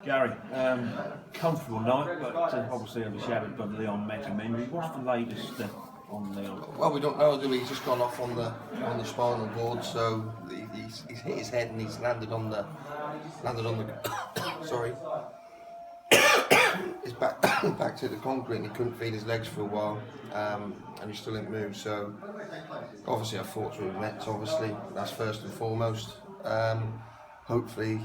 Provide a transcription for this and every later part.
Gary, comfortable night, but obviously overshadowed by the Leon Meckham injury. What's the latest on Leon? Well, we don't know, do we? He's just gone off on the spinal board, so he's hit his head and he's landed on the sorry. He's back to the concrete and he couldn't feed his legs for a while, and he still didn't move. So obviously our thoughts were with Nets. Obviously that's first and foremost. Hopefully,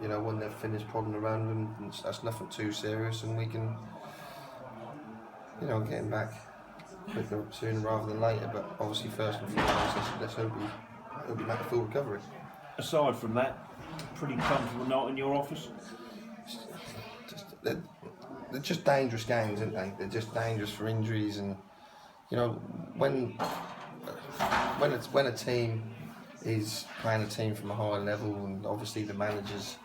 you know, when they've finished prodding around and that's nothing too serious, and we can, you know, get him back quicker sooner rather than later. But obviously first and foremost, let's hope he'll be back to full recovery. Aside from that, pretty comfortable night in your office? They're just dangerous games, aren't they? They're just dangerous for injuries, and you know, when a team is playing a team from a higher level, and obviously the managers,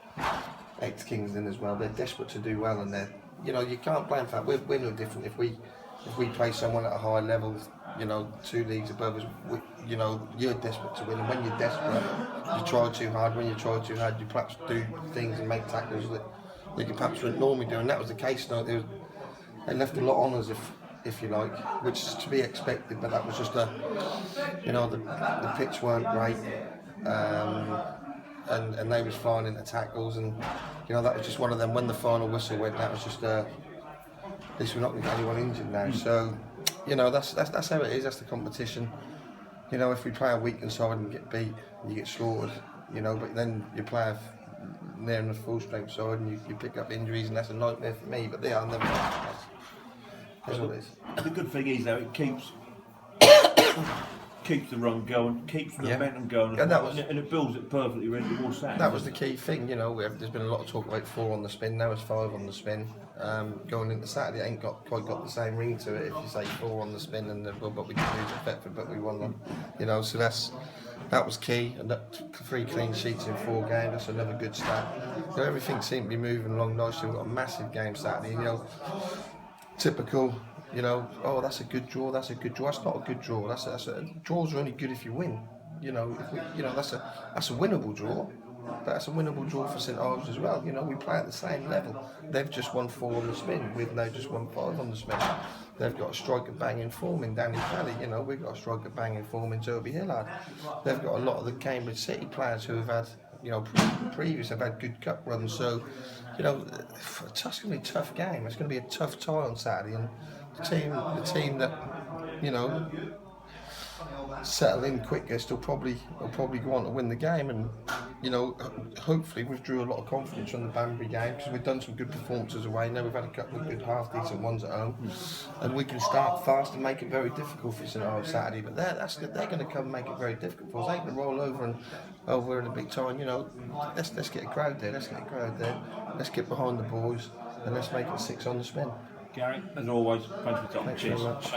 ex-Kingston as well, they're desperate to do well, and they're, you know, you can't blame for that. We're no different. If we play someone at a high level, you know, 2 leagues above us, you know, you're desperate to win, and when you're desperate, you try too hard. When you try too hard, you perhaps do things and make tackles that you perhaps wouldn't normally do, and that was the case. No, they left a lot on us, if you like, which is to be expected. But that was just you know, the pitch weren't great, and they was flying into tackles, and you know, that was just one of them. When the final whistle went, that was just at least we're not going to get anyone injured now. So, you know, that's how it is. That's the competition. You know, if we play a weak side and get beat, you get slaughtered. You know, but then you play near enough full strength side and you pick up injuries, and that's a nightmare for me. But they are never. That's what it is. The good thing is though, it keeps the run going, keeps the momentum going, and it builds it perfectly ready for Saturday. That was the key thing, you know. There's been a lot of talk about 4 on the spin. Now it's 5 on the spin. Going into Saturday, it ain't quite got the same ring to it. If you say 4 on the spin, and but we didn't lose at Thetford, but we won them. You know, so that was key. And 3 clean sheets in 4 games. That's another good stat. So everything seemed to be moving along nicely. We've got a massive game Saturday. You know, typical. You know, oh, that's a good draw. That's a good draw. That's not a good draw. Draws are only good if you win. You know, that's a winnable draw. But that's a winnable draw for St Ives as well. You know, we play at the same level. They've just won 4 on the spin. We've now just won 5 on the spin. They've got a striker banging form in Danny Valley. You know, we've got a striker banging form in Toby Hillard. They've got a lot of the Cambridge City players who have had, you know, previous have had good cup runs. So, you know, it's going to be a tough game. It's going to be a tough tie on Saturday, and the team that, you know, settle in quicker will probably go on to win the game. And you know, hopefully we've drew a lot of confidence from the Banbury game, because we've done some good performances away. Now we've had a couple of good half decent ones at home, and we can start fast and make it very difficult for St Ives Saturday. But they're going to come and make it very difficult for us. They ain't going to roll over and we're in a big time. You know, let's get a crowd there. Let's get behind the boys, and let's make it 6 on the spin. Gary, as always, thanks for talking. Thanks very much.